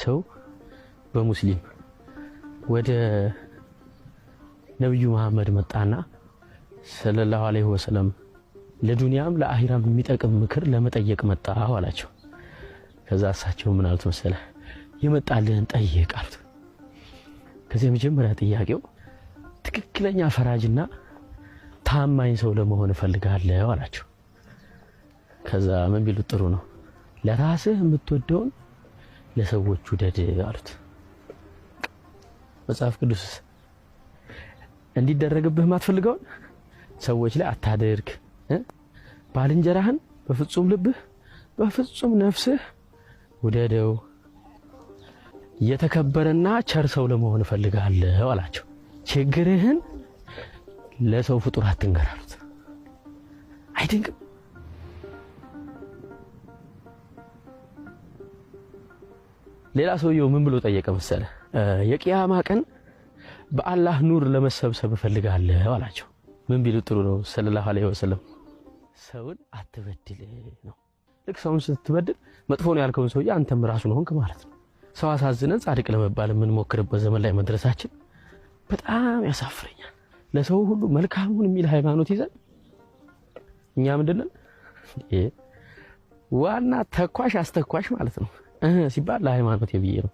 ሰው በሙስሊም ወደ ነብዩ መሐመድ መጣና ሰለላሁ ዐለይሂ ወሰለም ለዱንያም ለአኺራም የሚጠቅም ምክር ለመጠየቅ መጣሁ አላቸው። ከዛ እሳቸው ምን አሉት መሰለህ? የመጣልህን ጠይቅ አሉት። ከዚህ የመጀመሪያ ጥያቄው ትክክለኛ ፈራጅና ታማኝ ሰው ለመሆን እፈልጋለሁ አላቸው። ከዛ ምን ቢሉት ጥሩ ነው? ለራስህ የምትወደውን ለሰዎች ውደድ አሉት። መጽሐፍ ቅዱስ እንዲደረግብህ ማትፈልገውን ሰዎች ላይ አታድርግ፣ ባልንጀራህን በፍጹም ልብህ በፍጹም ነፍስህ ውደደው፣ የተከበረና ቸር ሰው ለመሆን እፈልጋለሁ አላቸው። ችግርህን ለሰው ፍጡር አትንገር አሉት። አይደንቅም? ሌላ ሰውየው ምን ብሎ ጠየቀ መሰለ? የቂያማ ቀን በአላህ ኑር ለመሰብሰብ እፈልጋለሁ አላቸው። ምን ቢሉ ጥሩ ነው? ሰለላሁ ዐለይሂ ወሰለም ሰውን አትበድል ነው። ልክ ሰውን ስትበድል መጥፎ ነው ያልከውን ሰውዬ አንተም ራሱ ነው ሆንክ ማለት ነው። ሰው አሳዝነን ጻድቅ ለመባል የምንሞክርበት ዘመን ላይ መድረሳችን በጣም ያሳፍረኛል። ለሰው ሁሉ መልካሙን የሚል ሃይማኖት ይዘን እኛ ምንድነው ዋና ተኳሽ አስተኳሽ ማለት ነው ሲባል ለሃይማኖት የብዬ ነው።